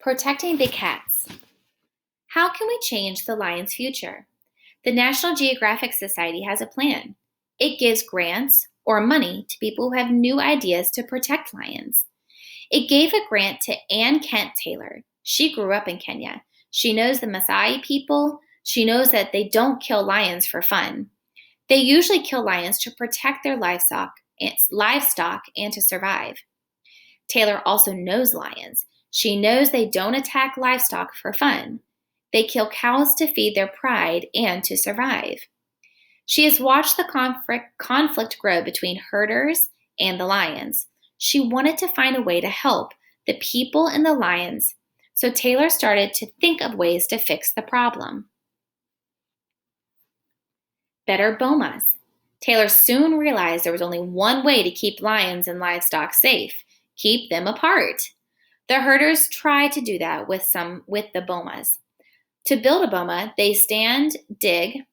Protecting big cats. How can we change the lion's future? The National Geographic Society has a plan. It gives grants or money to people who have new ideas to protect lions. It gave a grant to Ann Kent Taylor. She grew up in Kenya. She knows the Maasai people. She knows that they don't kill lions for fun. They usually kill lions to protect their livestock and to survive. Taylor also knows lions. She knows they don't attack livestock for fun. They kill cows to feed their pride and to survive. She has watched the conflict grow between herders and the lions. She wanted to find a way to help the people and the lions, so Taylor started to think of ways to fix the problem. Better bomas. Taylor soon realized there was only one way to keep lions and livestock safe: keep them apart. The herders tried to do that with the bomas. To build a boma, they dig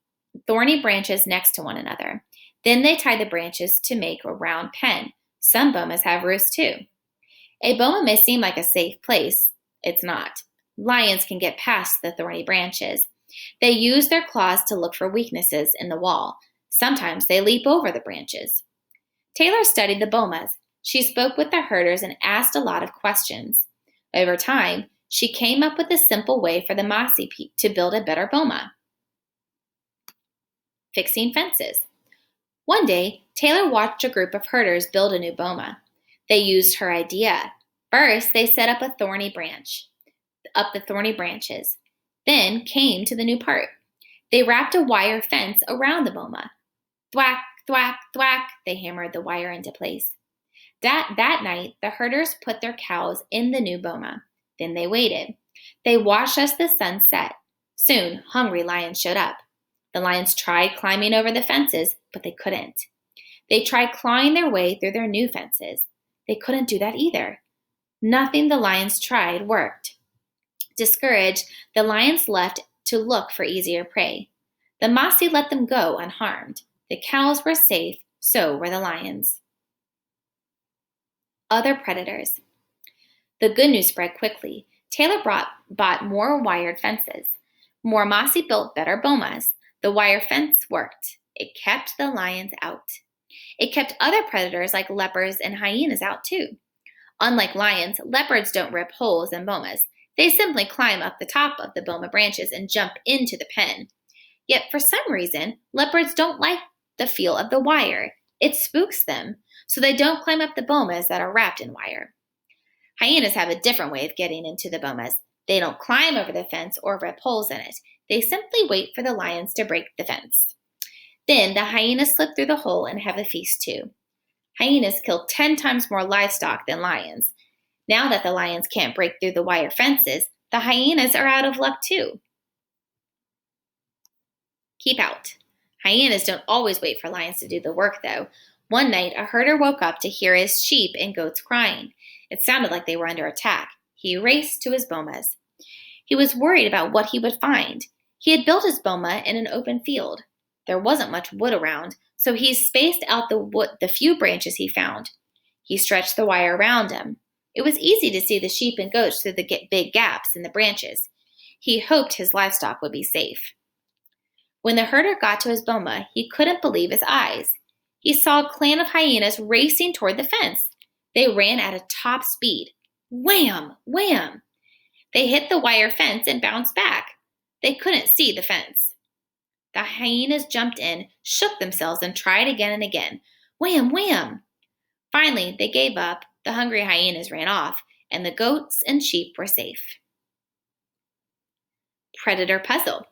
thorny branches next to one another. Then they tie the branches to make a round pen. Some bomas have roofs too. A boma may seem like a safe place. It's not. Lions can get past the thorny branches. They use their claws to look for weaknesses in the wall. Sometimes they leap over the branches. Taylor studied the bomas. She spoke with the herders and asked a lot of questions. Over time, she came up with a simple way for the Maasai to build a better boma. Fixing fences. One day, Taylor watched a group of herders build a new boma. They used her idea. First, they set up the thorny branches. Then came to the new part. They wrapped a wire fence around the boma. Thwack, thwack, thwack, they hammered the wire into place. That night, the herders put their cows in the new boma. Then they waited. They watched as the sun set. Soon, hungry lions showed up. The lions tried climbing over the fences, but they couldn't. They tried clawing their way through their new fences. They couldn't do that either. Nothing the lions tried worked. Discouraged, the lions left to look for easier prey. The Maasai let them go unharmed. The cows were safe, so were the lions. Other predators. The good news spread quickly. Taylor bought more wired fences. More Maasai built better bomas. The wire fence worked. It kept the lions out. It kept other predators like leopards and hyenas out too. Unlike lions, leopards don't rip holes in bomas. They simply climb up the top of the boma branches and jump into the pen. Yet for some reason, leopards don't like the feel of the wire. It spooks them, so they don't climb up the bomas that are wrapped in wire. Hyenas have a different way of getting into the bomas. They don't climb over the fence or rip holes in it. They simply wait for the lions to break the fence. Then the hyenas slip through the hole and have a feast too. Hyenas kill 10 times more livestock than lions. Now that the lions can't break through the wire fences, the hyenas are out of luck too. Keep out. Hyenas don't always wait for lions to do the work though. One night, a herder woke up to hear his sheep and goats crying. It sounded like they were under attack. He raced to his bomas. He was worried about what he would find. He had built his boma in an open field. There wasn't much wood around, so he spaced out the few branches he found. He stretched the wire around him. It was easy to see the sheep and goats through the big gaps in the branches. He hoped his livestock would be safe. When the herder got to his boma, he couldn't believe his eyes. He saw a clan of hyenas racing toward the fence. They ran at a top speed. Wham! Wham! They hit the wire fence and bounced back. They couldn't see the fence. The hyenas jumped in, shook themselves, and tried again and again. Wham! Wham! Finally, they gave up. The hungry hyenas ran off, and the goats and sheep were safe. Predator puzzle.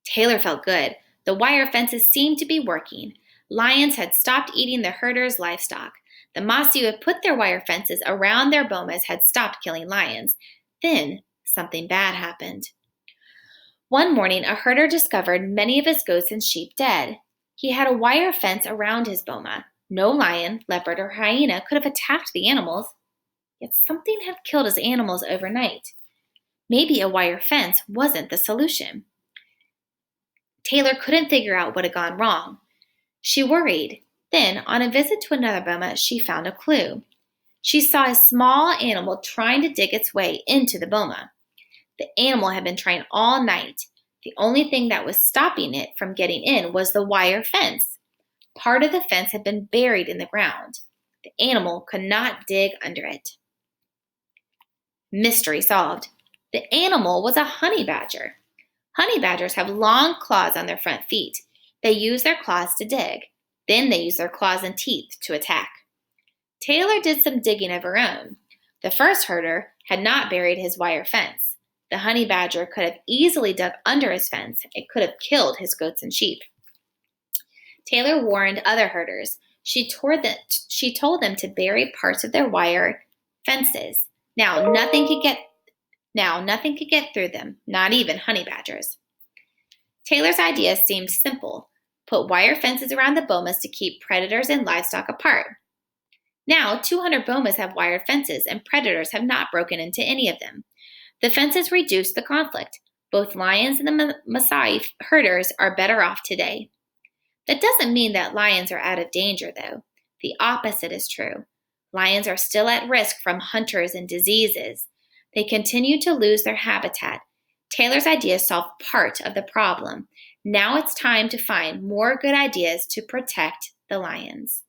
Taylor felt good. The wire fences seemed to be working. Lions had stopped eating the herders' livestock. The Maasai who had put their wire fences around their bomas had stopped killing lions. Then something bad happened. One morning, a herder discovered many of his goats and sheep dead. He had a wire fence around his boma. No lion, leopard, or hyena could have attacked the animals. Yet something had killed his animals overnight. Maybe a wire fence wasn't the solution. Taylor couldn't figure out what had gone wrong. She worried. Then, on a visit to another boma, she found a clue. She saw a small animal trying to dig its way into the boma. The animal had been trying all night. The only thing that was stopping it from getting in was the wire fence. Part of the fence had been buried in the ground. The animal could not dig under it. Mystery solved. The animal was a honey badger. Honey badgers have long claws on their front feet. They use their claws to dig. Then they use their claws and teeth to attack. Taylor did some digging of her own. The first herder had not buried his wire fence. The honey badger could have easily dug under his fence. It could have killed his goats and sheep. Taylor warned other herders. She told them to bury parts of their wire fences. Now nothing could get through them, not even honey badgers. Taylor's idea seemed simple. Put wire fences around the bomas to keep predators and livestock apart. Now 200 bomas have wired fences, and predators have not broken into any of them. The fences reduced the conflict. Both lions and the Maasai herders are better off today. That doesn't mean that lions are out of danger, though. The opposite is true. Lions are still at risk from hunters and diseases. They continue to lose their habitat. Taylor's idea solved part of the problem. Now it's time to find more good ideas to protect the lions.